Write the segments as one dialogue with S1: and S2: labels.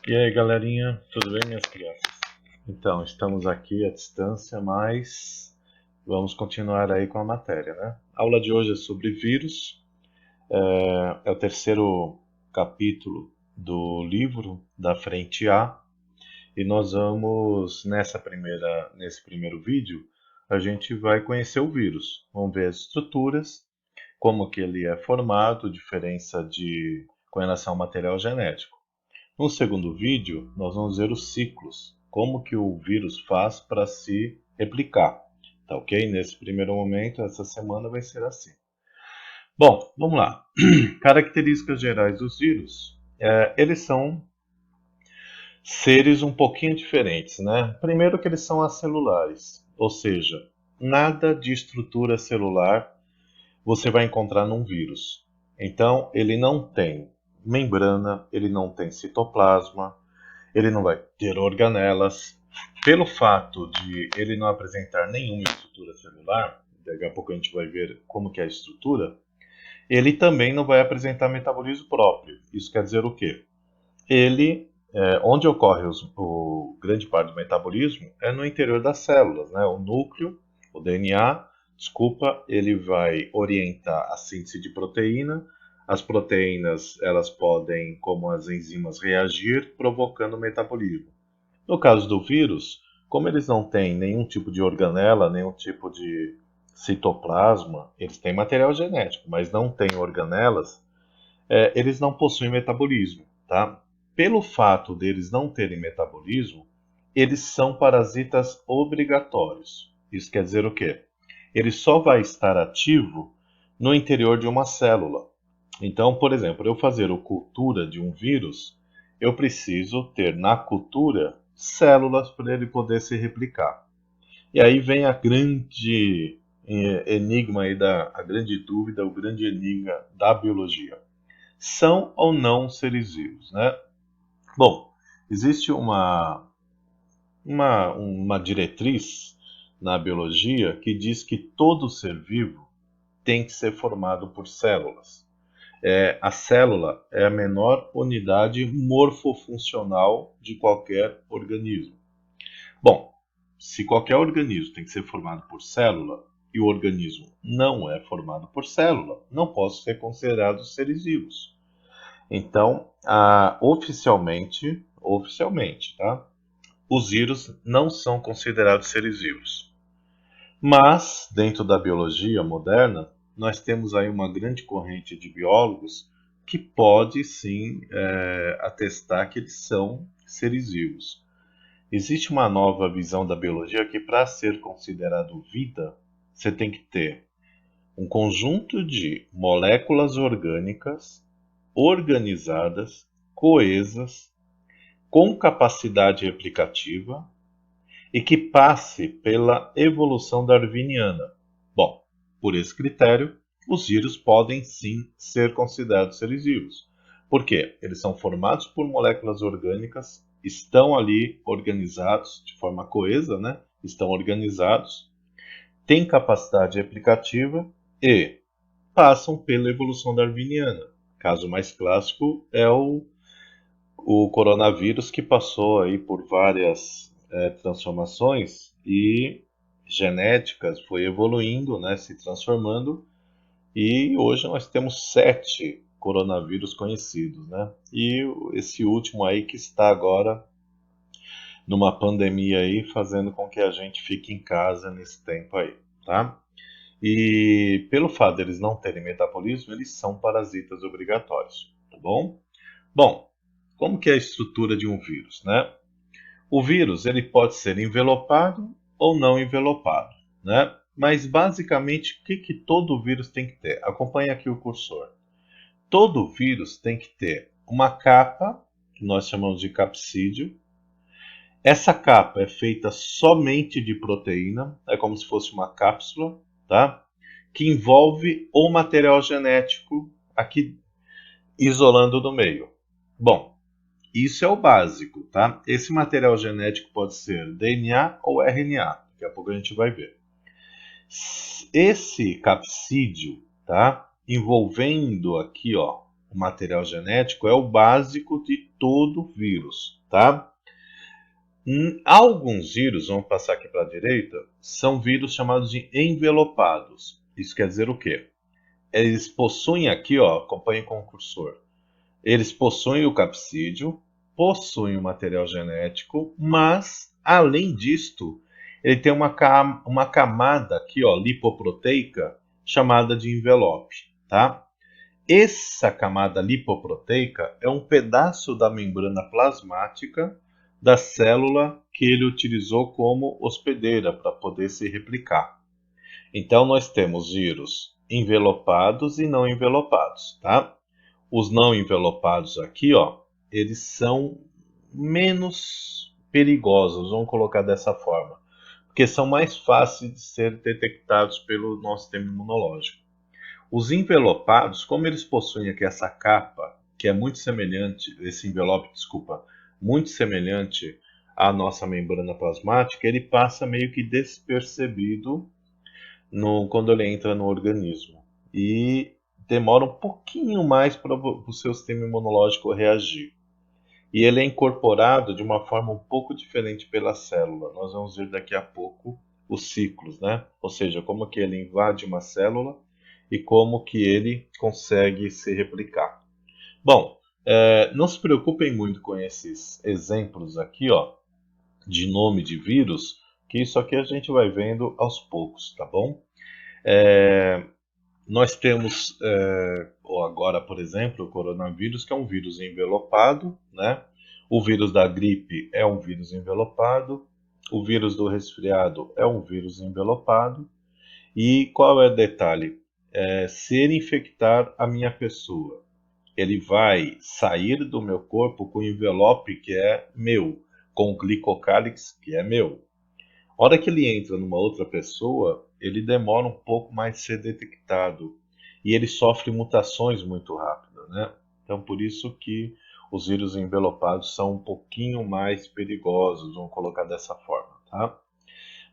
S1: E aí, galerinha, tudo bem, minhas crianças? Então, estamos aqui à distância, mas vamos continuar aí com a matéria, né? A aula de hoje é sobre vírus, é o terceiro capítulo do livro da Frente A, e nós vamos, nesse primeiro vídeo, a gente vai conhecer o vírus. Vamos ver as estruturas, como que ele é formado, com relação ao material genético. No segundo vídeo, nós vamos ver os ciclos, como que o vírus faz para se replicar, tá ok? Nesse primeiro momento, essa semana vai ser assim. Bom, vamos lá. Características gerais dos vírus. Eles são seres um pouquinho diferentes, né? Primeiro que eles são acelulares, ou seja, nada de estrutura celular você vai encontrar num vírus. Então, ele não tem membrana, ele não tem citoplasma, ele não vai ter organelas. Pelo fato de ele não apresentar nenhuma estrutura celular, daqui a pouco a gente vai ver como que é a estrutura, ele também não vai apresentar metabolismo próprio. Isso quer dizer o quê? Onde ocorre o grande parte do metabolismo é no interior das células, né? O núcleo, o DNA, desculpa, ele vai orientar a síntese de proteína. As proteínas, elas podem, como as enzimas, reagir, provocando o metabolismo. No caso do vírus, como eles não têm nenhum tipo de organela, nenhum tipo de citoplasma, eles têm material genético, mas não têm organelas, eles não possuem metabolismo, tá? Pelo fato deles não terem metabolismo, eles são parasitas obrigatórios. Isso quer dizer o quê? Ele só vai estar ativo no interior de uma célula. Então, por exemplo, eu fazer a cultura de um vírus, eu preciso ter na cultura células para ele poder se replicar. E aí vem a grande enigma aí a grande dúvida, o grande enigma da biologia. São ou não seres vivos, né? Bom, existe uma diretriz na biologia que diz que todo ser vivo tem que ser formado por células. A célula é a menor unidade morfofuncional de qualquer organismo. Bom, se qualquer organismo tem que ser formado por célula e o organismo não é formado por célula, não posso ser considerado seres vivos. Então, oficialmente, tá? Os vírus não são considerados seres vivos. Mas, dentro da biologia moderna, nós temos aí uma grande corrente de biólogos que pode sim atestar que eles são seres vivos. Existe uma nova visão da biologia que, para ser considerado vida, você tem que ter um conjunto de moléculas orgânicas organizadas, coesas, com capacidade replicativa e que passe pela evolução darwiniana. Bom, por esse critério, os vírus podem sim ser considerados seres vivos. Por quê? Eles são formados por moléculas orgânicas, estão ali organizados de forma coesa, né? Estão organizados, têm capacidade replicativa e passam pela evolução darwiniana. Caso mais clássico é o coronavírus, que passou aí por várias transformações e genéticas, foi evoluindo, né, se transformando, e hoje nós temos 7 coronavírus conhecidos, né? E esse último aí que está agora numa pandemia aí, fazendo com que a gente fique em casa nesse tempo aí, tá? E pelo fato deles não terem metabolismo, eles são parasitas obrigatórios, tá bom? Bom, como que é a estrutura de um vírus, né? O vírus ele pode ser envelopado ou não envelopado, né? Mas basicamente o que todo vírus tem que ter? Acompanhe aqui o cursor. Todo vírus tem que ter uma capa, que nós chamamos de capsídeo. Essa capa é feita somente de proteína, é como se fosse uma cápsula, tá? Que envolve o material genético aqui isolando no meio. Bom, isso é o básico, tá? Esse material genético pode ser DNA ou RNA. Daqui a pouco a gente vai ver. Esse capsídeo, tá? Envolvendo aqui, ó, o material genético é o básico de todo vírus, tá? Alguns vírus, vamos passar aqui para a direita, são vírus chamados de envelopados. Isso quer dizer o quê? Eles possuem aqui, ó, acompanhe com o cursor. Eles possuem o capsídeo, possuem o material genético, mas, além disto, ele tem uma camada aqui, ó, lipoproteica, chamada de envelope, tá? Essa camada lipoproteica é um pedaço da membrana plasmática da célula que ele utilizou como hospedeira para poder se replicar. Então, nós temos vírus envelopados e não envelopados, tá? Os não envelopados aqui, ó, eles são menos perigosos, vamos colocar dessa forma, porque são mais fáceis de ser detectados pelo nosso sistema imunológico. Os envelopados, como eles possuem aqui essa capa, que é muito semelhante, esse envelope, desculpa, muito semelhante à nossa membrana plasmática, ele passa meio que despercebido quando ele entra no organismo. E demora um pouquinho mais para o seu sistema imunológico reagir. E ele é incorporado de uma forma um pouco diferente pela célula. Nós vamos ver daqui a pouco os ciclos, né? Ou seja, como que ele invade uma célula e como que ele consegue se replicar. Bom, não se preocupem muito com esses exemplos aqui, ó, de nome de vírus, que isso aqui a gente vai vendo aos poucos, tá bom? Nós temos agora, por exemplo, o coronavírus, que é um vírus envelopado, né? O vírus da gripe é um vírus envelopado, o vírus do resfriado é um vírus envelopado. E qual é o detalhe? Se ele infectar a minha pessoa, ele vai sair do meu corpo com o envelope que é meu, com o glicocálix que é meu. A hora que ele entra numa outra pessoa, ele demora um pouco mais de ser detectado e ele sofre mutações muito rápidas, né? Então, por isso que os vírus envelopados são um pouquinho mais perigosos, vamos colocar dessa forma, tá?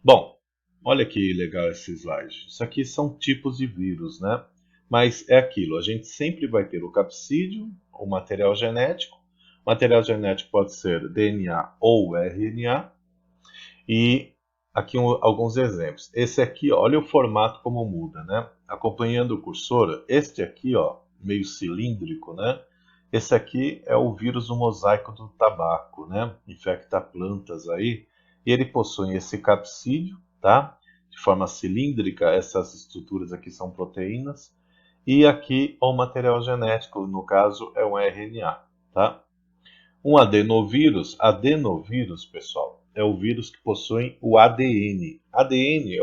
S1: Bom, olha que legal esse slide. Isso aqui são tipos de vírus, né? Mas é aquilo, a gente sempre vai ter o capsídeo, o material genético. O material genético pode ser DNA ou RNA. E aqui alguns exemplos. Esse aqui, ó, olha o formato como muda, né? Acompanhando o cursor, este aqui, ó, meio cilíndrico, né? Esse aqui é o vírus do mosaico do tabaco, né? Infecta plantas aí. E ele possui esse capsídeo, tá? De forma cilíndrica, essas estruturas aqui são proteínas. E aqui o material genético, no caso é um RNA, tá? Um adenovírus, pessoal, é o vírus que possui o ADN. ADN é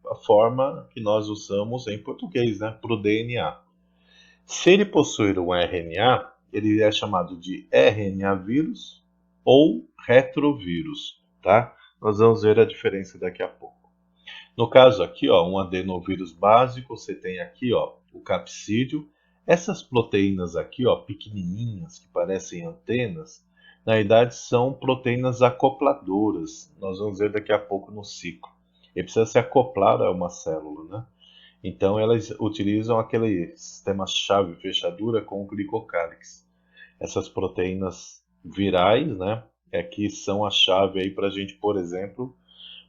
S1: a forma que nós usamos em português, né, para o DNA. Se ele possuir um RNA, ele é chamado de RNA vírus ou retrovírus, tá? Nós vamos ver a diferença daqui a pouco. No caso aqui, ó, um adenovírus básico, você tem aqui, ó, o capsídeo. Essas proteínas aqui, ó, pequenininhas, que parecem antenas, na verdade são proteínas acopladoras. Nós vamos ver daqui a pouco no ciclo. Ele precisa se acoplar a uma célula, né? Então elas utilizam aquele sistema chave-fechadura com o glicocálix. Essas proteínas virais, né, que são a chave aí para a gente, por exemplo,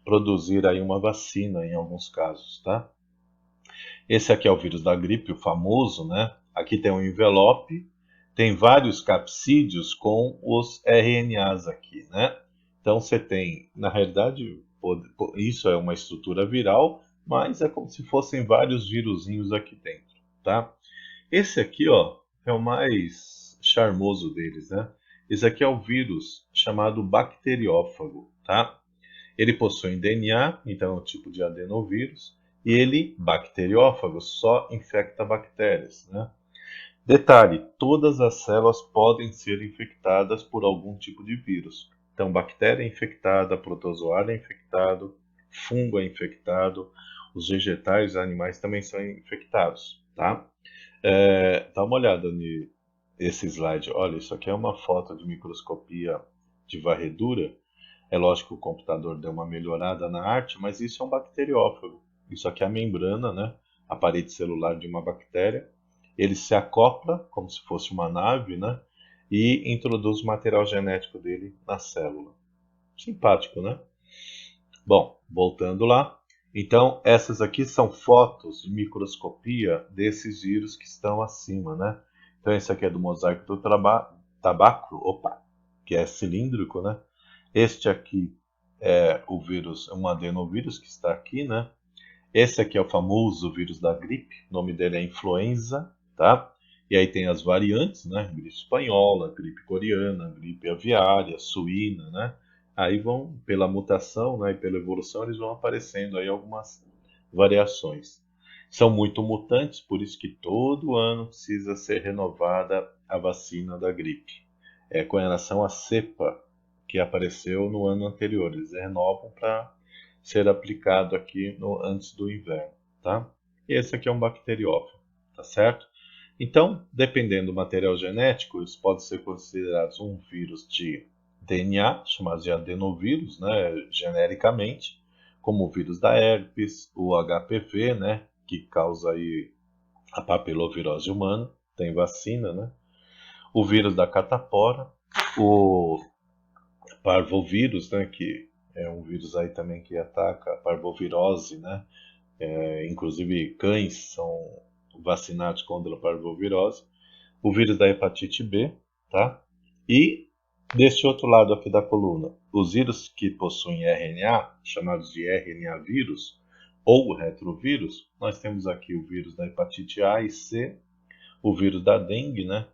S1: produzir aí uma vacina em alguns casos, tá? Esse aqui é o vírus da gripe, o famoso, né? Aqui tem um envelope, tem vários capsídeos com os RNAs aqui, né? Então você tem, na realidade, isso é uma estrutura viral, mas é como se fossem vários vírusinhos aqui dentro, tá? Esse aqui, ó, é o mais charmoso deles, né? Esse aqui é o vírus chamado bacteriófago, tá? Ele possui DNA, então é um tipo de adenovírus, e ele, bacteriófago, só infecta bactérias, né? Detalhe, todas as células podem ser infectadas por algum tipo de vírus. Então, bactéria é infectada, protozoário é infectado, fungo é infectado, os vegetais, os animais também são infectados, tá? Dá uma olhada nesse slide. Olha, isso aqui é uma foto de microscopia de varredura. É lógico que o computador deu uma melhorada na arte, mas isso é um bacteriófago. Isso aqui é a membrana, né? A parede celular de uma bactéria. ele se acopla como se fosse uma nave, né? E introduz o material genético dele na célula. Simpático, né? Bom, voltando lá. Então, essas aqui são fotos de microscopia desses vírus que estão acima, né? Então, esse aqui é do mosaico do tabaco, opa, que é cilíndrico, né? Este aqui é o vírus, um adenovírus que está aqui, né? Esse aqui é o famoso vírus da gripe, o nome dele é influenza, tá? E aí tem as variantes, né? Gripe espanhola, gripe coreana, gripe aviária, suína, né? Aí vão, pela mutação, né, e pela evolução, eles vão aparecendo aí algumas variações. São muito mutantes, por isso que todo ano precisa ser renovada a vacina da gripe. É com relação à cepa que apareceu no ano anterior, eles renovam para ser aplicado aqui antes do inverno, tá? E esse aqui é um bacteriófago, tá certo? Então, dependendo do material genético, eles podem ser considerados um vírus de DNA, chamado de adenovírus, né, genericamente, como o vírus da herpes, o HPV, né, que causa aí a papilovirose humana, tem vacina, né? O vírus da catapora, o parvovírus, né, que é um vírus aí também que ataca a parvovirose, né? Inclusive cães são vacinados contra a parvovirose. O vírus da hepatite B, tá? E deste outro lado aqui da coluna, os vírus que possuem RNA, chamados de RNA vírus ou retrovírus, nós temos aqui o vírus da hepatite A e C, o vírus da dengue, né?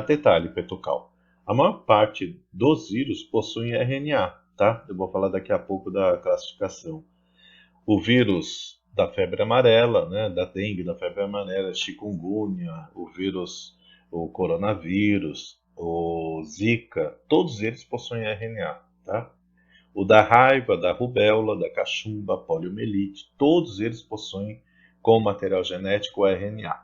S1: Detalhe, Petucal. A maior parte dos vírus possuem RNA, tá? Eu vou falar daqui a pouco da classificação. O vírus da febre amarela, né? Da dengue, da febre amarela, chikungunya, o coronavírus, o Zika, todos eles possuem RNA, tá? O da raiva, da rubéola, da cachumba, poliomielite, todos eles possuem como material genético o RNA.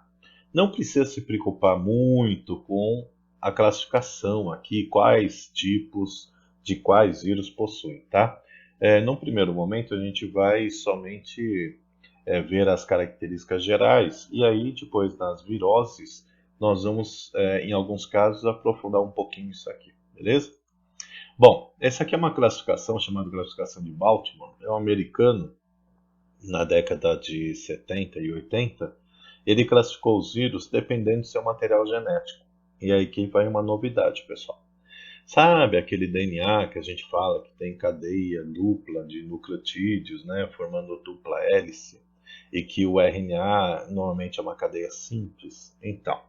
S1: Não precisa se preocupar muito com a classificação aqui, quais tipos de quais vírus possuem, tá? Num primeiro momento, a gente vai somente ver as características gerais, e aí, depois nas viroses, nós vamos, em alguns casos, aprofundar um pouquinho isso aqui, beleza? Bom, essa aqui é uma classificação chamada classificação de Baltimore, é um americano, na década de 70 e 80, ele classificou os vírus dependendo do seu material genético. E aí que vai uma novidade, pessoal. Sabe aquele DNA que a gente fala que tem cadeia dupla de nucleotídeos, né, formando dupla hélice, e que o RNA normalmente é uma cadeia simples? Então,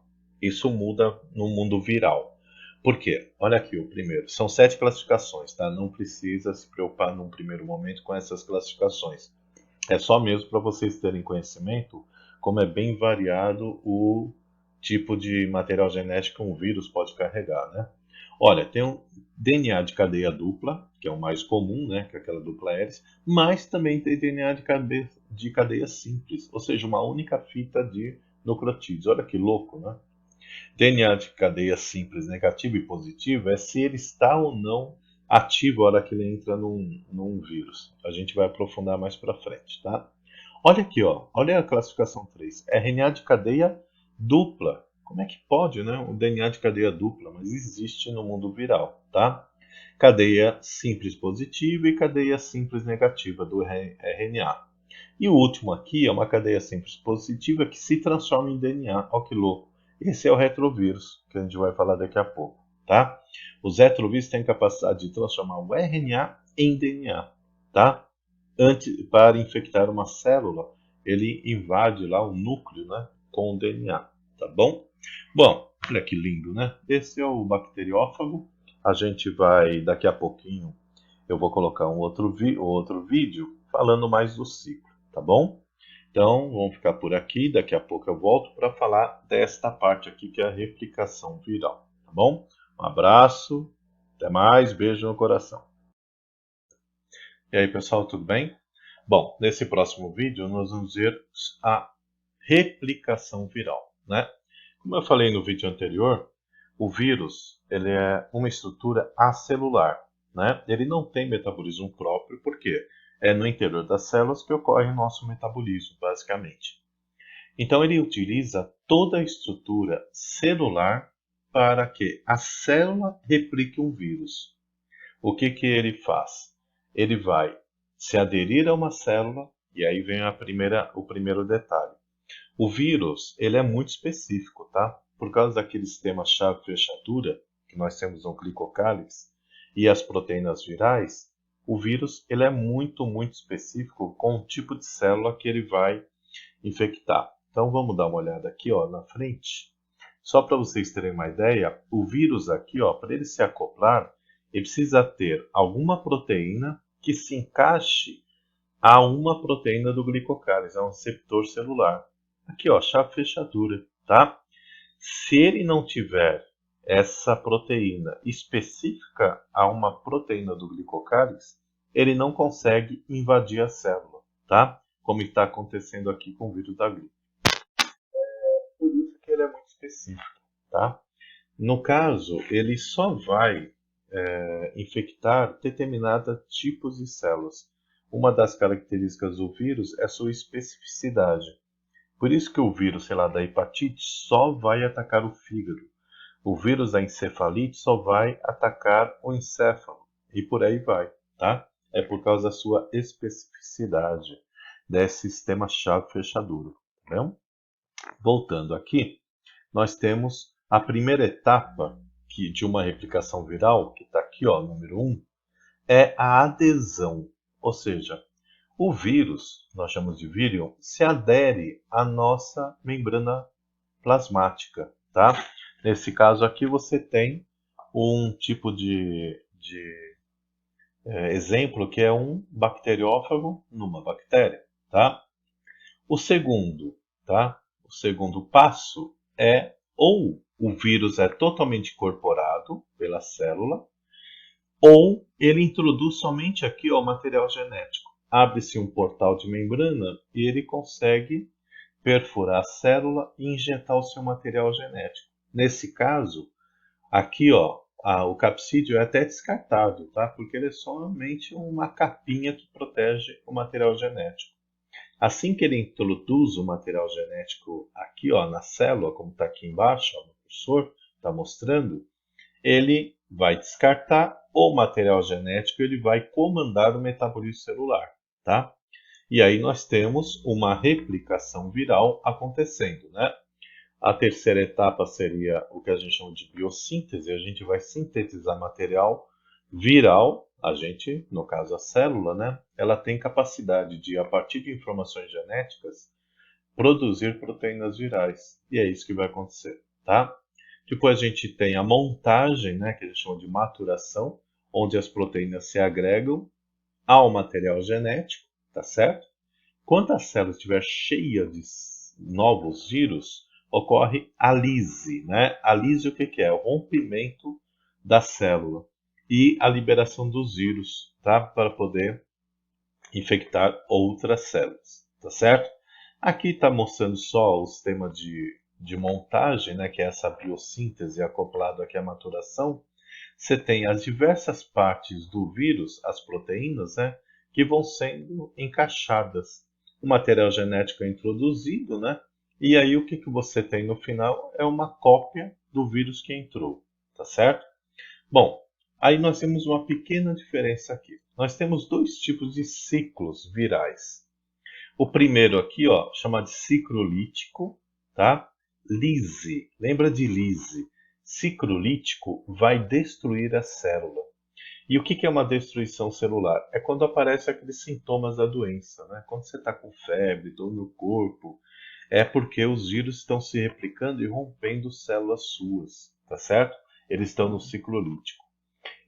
S1: isso muda no mundo viral. Por quê? Olha aqui o primeiro. São 7 classificações, tá? Não precisa se preocupar num primeiro momento com essas classificações. É só mesmo para vocês terem conhecimento como é bem variado o tipo de material genético que um vírus pode carregar, né? Olha, tem um DNA de cadeia dupla, que é o mais comum, né, que é aquela dupla hélice, mas também tem DNA de cadeia simples, ou seja, uma única fita de nucleotídeos. Olha que louco, né? DNA de cadeia simples negativa e positiva é se ele está ou não ativo a hora que ele entra num vírus. A gente vai aprofundar mais para frente, tá? Olha aqui, ó. Olha a classificação 3. RNA de cadeia dupla. Como é que pode, né? O DNA de cadeia dupla, mas existe no mundo viral, tá? Cadeia simples positiva e cadeia simples negativa do RNA. E o último aqui é uma cadeia simples positiva que se transforma em DNA. Olha que louco. Esse é o retrovírus, que a gente vai falar daqui a pouco, tá? Os retrovírus têm capacidade de transformar o RNA em DNA, tá? Para infectar uma célula, ele invade lá o núcleo, né, com o DNA, tá bom? Bom, olha que lindo, né? Esse é o bacteriófago. A gente vai, daqui a pouquinho, eu vou colocar um outro vídeo falando mais do ciclo, tá bom? Então, vamos ficar por aqui. Daqui a pouco eu volto para falar desta parte aqui, que é a replicação viral, tá bom? Um abraço, até mais, beijo no coração. E aí, pessoal, tudo bem? Bom, nesse próximo vídeo nós vamos ver a replicação viral, né? Como eu falei no vídeo anterior, o vírus ele é uma estrutura acelular, né? Ele não tem metabolismo próprio, porque é no interior das células que ocorre o nosso metabolismo, basicamente. Então ele utiliza toda a estrutura celular para que a célula replique um vírus. O que que ele faz? Ele vai se aderir a uma célula, e aí vem o primeiro detalhe. O vírus, ele é muito específico, tá? Por causa daquele sistema chave-fechadura que nós temos no glicocálix e as proteínas virais, o vírus, ele é muito específico com o tipo de célula que ele vai infectar. Então vamos dar uma olhada aqui, ó, na frente. Só para vocês terem uma ideia, o vírus aqui, ó, para ele se acoplar, ele precisa ter alguma proteína que se encaixe a uma proteína do glicocálise, a um receptor celular. Aqui, ó, chave-fechadura, tá? Se ele não tiver essa proteína específica a uma proteína do glicocálise, ele não consegue invadir a célula, tá? Como está acontecendo aqui com o vírus da gripe. Por isso que ele é muito específico, tá? No caso, ele só vai infectar determinados tipos de células. Uma das características do vírus é sua especificidade. Por isso que o vírus, sei lá, da hepatite só vai atacar o fígado. O vírus da encefalite só vai atacar o encéfalo. E por aí vai, tá? É por causa da sua especificidade desse sistema chave-fechadura, tá bom? Voltando aqui, nós temos a primeira etapa de uma replicação viral, que está aqui, ó, número 1, é a adesão. Ou seja, o vírus, nós chamamos de vírion, se adere à nossa membrana plasmática, tá? Nesse caso aqui você tem um tipo de exemplo que é um bacteriófago numa bactéria, tá? O segundo, tá? O segundo passo é ou o vírus é totalmente incorporado pela célula, ou ele introduz somente aqui ó, o material genético. Abre-se um portal de membrana e ele consegue perfurar a célula e injetar o seu material genético. Nesse caso, aqui ó, o capsídeo é até descartável, tá? Porque ele é somente uma capinha que protege o material genético. Assim que ele introduz o material genético aqui ó, na célula, como está aqui embaixo, ó, no cursor, está mostrando, ele vai descartar o material genético, ele vai comandar o metabolismo celular, tá? E aí nós temos uma replicação viral acontecendo, né? A terceira etapa seria o que a gente chama de biossíntese, a gente vai sintetizar material viral, a gente, no caso a célula, né? Ela tem capacidade de, a partir de informações genéticas, produzir proteínas virais. E é isso que vai acontecer, tá? Depois a gente tem a montagem, né, que a gente chama de maturação, onde as proteínas se agregam ao material genético, tá certo? Quando a célula estiver cheia de novos vírus, ocorre a lise, né? A lise o que que é? O rompimento da célula e a liberação dos vírus, tá? Para poder infectar outras células, tá certo? Aqui está mostrando só o sistema de montagem, né, que é essa biossíntese acoplado aqui à maturação. Você tem as diversas partes do vírus, as proteínas, né, que vão sendo encaixadas. O material genético é introduzido, né, e aí o que, que você tem no final é uma cópia do vírus que entrou, tá certo? Bom, aí nós temos uma pequena diferença aqui. Nós temos dois tipos de ciclos virais. O primeiro aqui, ó, chama de ciclo lítico, tá? Lise, lembra de lise? Ciclo lítico vai destruir a célula. E o que é uma destruição celular? É quando aparecem aqueles sintomas da doença, né? Quando você está com febre, dor no corpo, é porque os vírus estão se replicando e rompendo células suas, tá certo? Eles estão no ciclo lítico.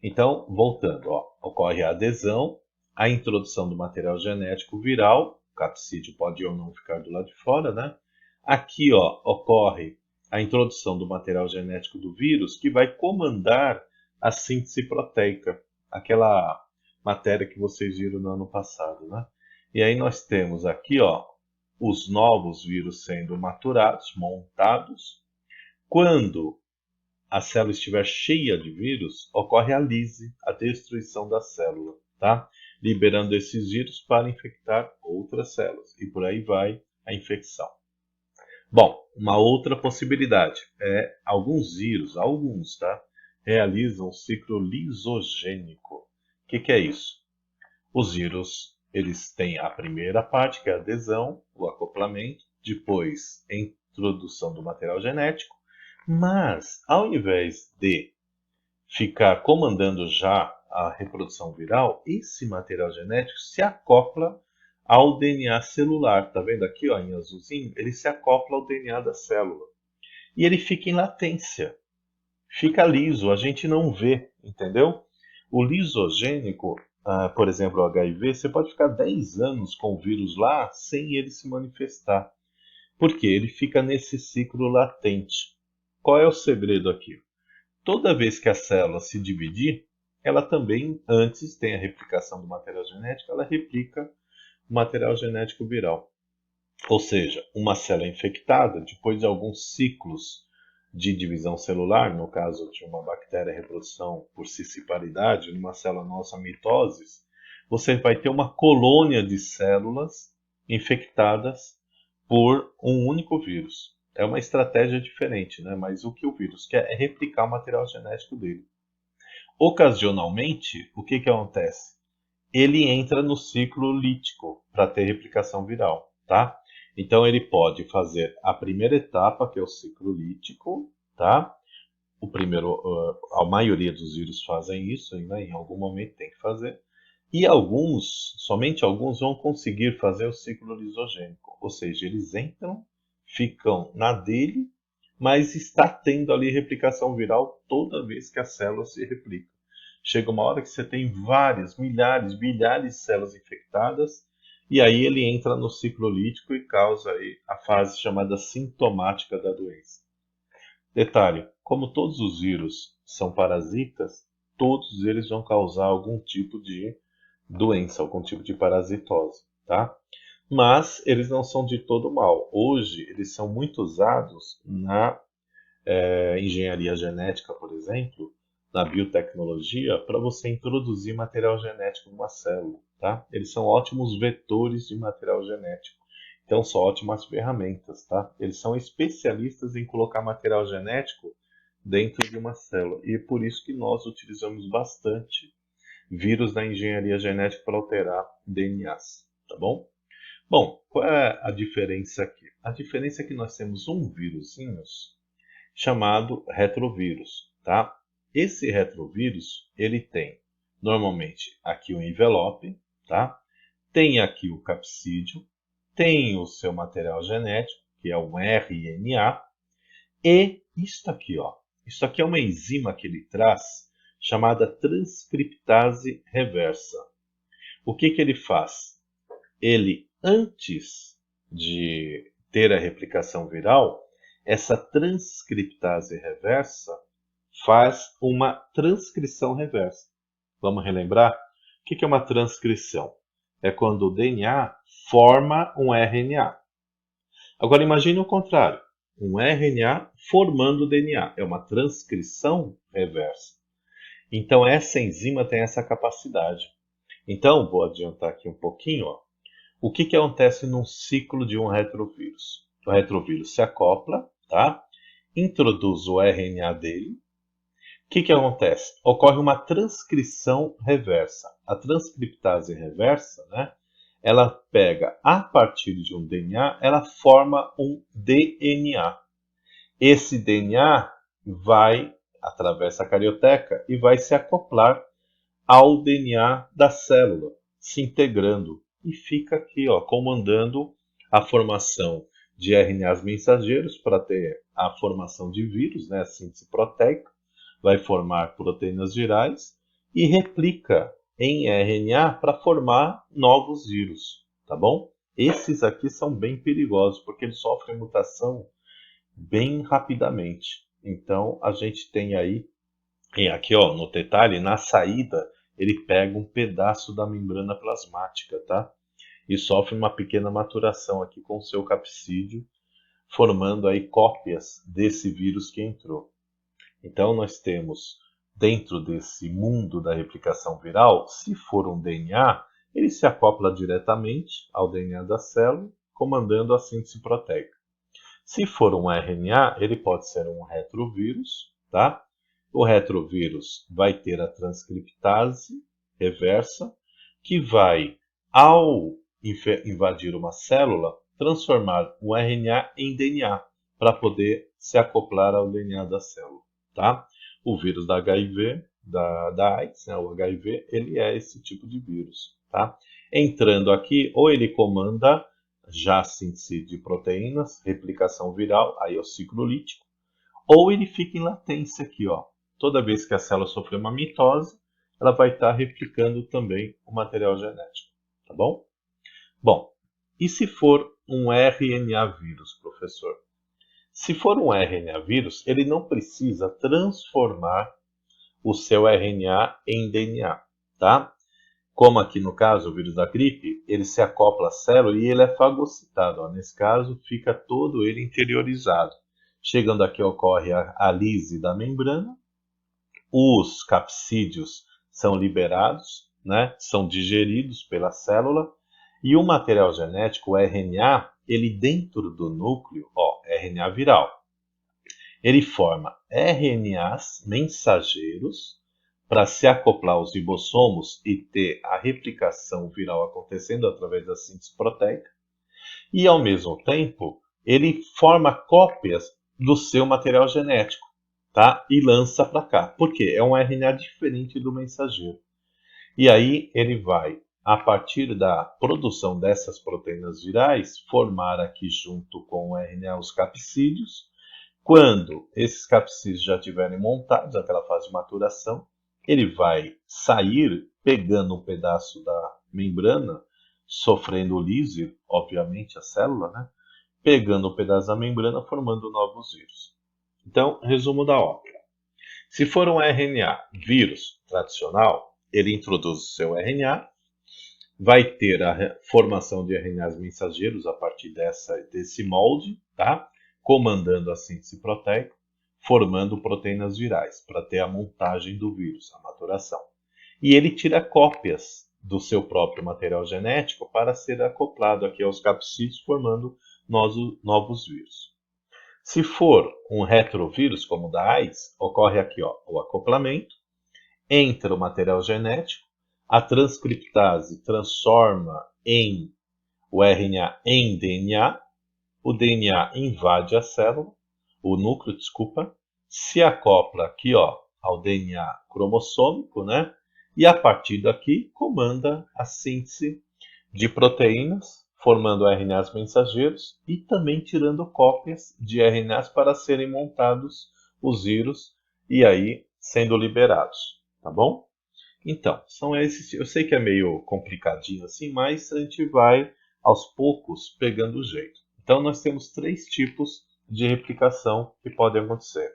S1: Então, voltando, ó, ocorre a adesão, a introdução do material genético viral, o capsídeo pode ou não ficar do lado de fora, né? Aqui, ó, ocorre a introdução do material genético do vírus, que vai comandar a síntese proteica, aquela matéria que vocês viram no ano passado, né? E aí nós temos aqui, ó, os novos vírus sendo maturados, montados. Quando a célula estiver cheia de vírus, ocorre a lise, a destruição da célula, tá? Liberando esses vírus para infectar outras células. E por aí vai a infecção. Bom, uma outra possibilidade é alguns vírus, tá, realizam ciclo lisogênico. O que é isso? Os vírus, eles têm a primeira parte, que é a adesão, o acoplamento, depois a introdução do material genético, mas ao invés de ficar comandando já a reprodução viral, esse material genético se acopla ao DNA celular. Tá vendo aqui, ó, em azulzinho? Ele se acopla ao DNA da célula. E ele fica em latência. Fica liso, a gente não vê, entendeu? O lisogênico, por exemplo, o HIV, você pode ficar 10 anos com o vírus lá sem ele se manifestar. Por quê? Ele fica nesse ciclo latente. Qual é o segredo aqui? Toda vez que a célula se dividir, ela também, antes tem a replicação do material genético, ela replica o material genético viral. Ou seja, uma célula infectada, depois de alguns ciclos de divisão celular, no caso de uma bactéria reprodução por cisciparidade, numa célula nossa mitose, você vai ter uma colônia de células infectadas por um único vírus. É uma estratégia diferente, né? Mas o que o vírus quer é replicar o material genético dele. Ocasionalmente, o que acontece? Ele entra no ciclo lítico para ter replicação viral, tá? Então ele pode fazer a primeira etapa, que é o ciclo lítico, tá? A maioria dos vírus fazem isso, né? Em algum momento tem que fazer. E somente alguns vão conseguir fazer o ciclo lisogênico, ou seja, eles entram, ficam na dele, mas está tendo ali replicação viral toda vez que a célula se replica. Chega uma hora que você tem várias, milhares, bilhares de células infectadas, e aí ele entra no ciclo lítico e causa aí a fase chamada sintomática da doença. Detalhe, como todos os vírus são parasitas, todos eles vão causar algum tipo de doença, algum tipo de parasitose, tá? Mas eles não são de todo mal. Hoje eles são muito usados na engenharia genética, por exemplo, na biotecnologia, para você introduzir material genético numa célula, tá? Eles são ótimos vetores de material genético. Então são ótimas ferramentas, tá? Eles são especialistas em colocar material genético dentro de uma célula. E é por isso que nós utilizamos bastante vírus da engenharia genética para alterar DNAs, tá bom? Bom, qual é a diferença aqui? A diferença é que nós temos um vírusinho chamado retrovírus, tá? Esse retrovírus, ele tem normalmente aqui o envelope, tá? Tem aqui o capsídeo, tem o seu material genético, que é um RNA, e isso aqui, ó. Isso aqui é uma enzima que ele traz, chamada transcriptase reversa. O que ele faz? Ele, antes de ter a replicação viral, essa transcriptase reversa faz uma transcrição reversa. Vamos relembrar? O que é uma transcrição? É quando o DNA forma um RNA. Agora imagine o contrário. Um RNA formando o DNA. É uma transcrição reversa. Então essa enzima tem essa capacidade. Então, vou adiantar aqui um pouquinho. Ó. O que acontece num ciclo de um retrovírus? O retrovírus se acopla, tá? Introduz o RNA dele. O que acontece? Ocorre uma transcrição reversa. A transcriptase reversa, né? Ela pega, a partir de um DNA, ela forma um DNA. Esse DNA vai, atravessa a carioteca, e vai se acoplar ao DNA da célula, se integrando. E fica aqui, ó, comandando a formação de RNAs mensageiros para ter a formação de vírus, né, a síntese proteica, vai formar proteínas virais e replica em RNA para formar novos vírus, tá bom? Esses aqui são bem perigosos porque eles sofrem mutação bem rapidamente. Então a gente tem aí, e aqui ó, no detalhe, na saída ele pega um pedaço da membrana plasmática, tá? E sofre uma pequena maturação aqui com o seu capsídeo, formando aí cópias desse vírus que entrou. Então nós temos, dentro desse mundo da replicação viral, se for um DNA, ele se acopla diretamente ao DNA da célula, comandando a síntese proteica. Se for um RNA, ele pode ser um retrovírus, tá? O retrovírus vai ter a transcriptase reversa, que vai, ao invadir uma célula, transformar o RNA em DNA, para poder se acoplar ao DNA da célula, tá? O vírus da HIV, da AIDS, né, o HIV, ele é esse tipo de vírus, tá? Entrando aqui, ou ele comanda já a síntese de proteínas, replicação viral, aí é o ciclo lítico, ou ele fica em latência aqui, ó. Toda vez que a célula sofrer uma mitose, ela vai estar replicando também o material genético, tá bom? Bom, e se for um RNA vírus, professor? Se for um RNA vírus, ele não precisa transformar o seu RNA em DNA, tá? Como aqui no caso, o vírus da gripe, ele se acopla à célula e ele é fagocitado. Ó. Nesse caso, fica todo ele interiorizado. Chegando aqui, ocorre a lise da membrana, os capsídeos são liberados, né? São digeridos pela célula, e o material genético, o RNA, ele dentro do núcleo, ó, RNA viral, ele forma RNAs mensageiros para se acoplar aos ribossomos e ter a replicação viral acontecendo através da síntese proteica. E, ao mesmo tempo, ele forma cópias do seu material genético, tá? E lança para cá. Por quê? É um RNA diferente do mensageiro. E aí ele vai, a partir da produção dessas proteínas virais, formar aqui junto com o RNA os capsídeos. Quando esses capsídeos já estiverem montados, aquela fase de maturação, ele vai sair pegando um pedaço da membrana, sofrendo lise, obviamente, a célula, né? Pegando um pedaço da membrana, formando novos vírus. Então, resumo da obra. Se for um RNA vírus tradicional, ele introduz o seu RNA, vai ter a formação de RNAs mensageiros a partir desse molde, tá? Comandando a síntese proteica, formando proteínas virais, para ter a montagem do vírus, a maturação. E ele tira cópias do seu próprio material genético para ser acoplado aqui aos capsídeos, formando novos vírus. Se for um retrovírus, como o da AIDS, ocorre aqui ó, o acoplamento, entra o material genético, a transcriptase transforma o RNA em DNA, o DNA invade a célula, o núcleo, desculpa, se acopla aqui ó, ao DNA cromossômico, né? E a partir daqui comanda a síntese de proteínas, formando RNAs mensageiros e também tirando cópias de RNAs para serem montados os vírus e aí sendo liberados, tá bom? Então, são esses. Eu sei que é meio complicadinho assim, mas a gente vai aos poucos pegando o jeito. Então, nós temos 3 tipos de replicação que podem acontecer.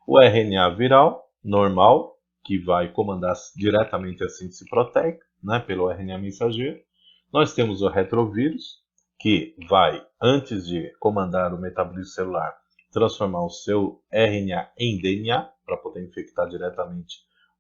S1: O RNA viral, normal, que vai comandar diretamente a síntese proteica, né, pelo RNA mensageiro. Nós temos o retrovírus, que vai, antes de comandar o metabolismo celular, transformar o seu RNA em DNA, para poder infectar diretamente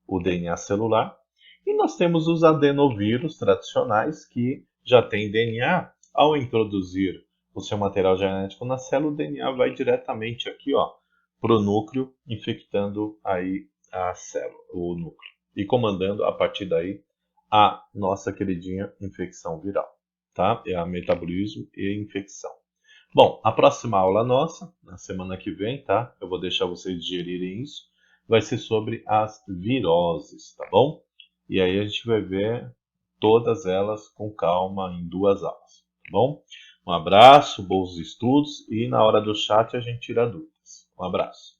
S1: o DNA celular. E nós temos os adenovírus tradicionais, que já têm DNA. Ao introduzir o seu material genético na célula, o DNA vai diretamente aqui, ó, para o núcleo, infectando aí a célula, o núcleo, e comandando a partir daí a nossa queridinha infecção viral, tá? É a metabolismo e infecção. Bom, a próxima aula nossa, na semana que vem, tá? Eu vou deixar vocês digerirem isso, vai ser sobre as viroses, tá bom? E aí a gente vai ver todas elas com calma em 2 aulas, tá bom? Um abraço, bons estudos e na hora do chat a gente tira dúvidas. Um abraço.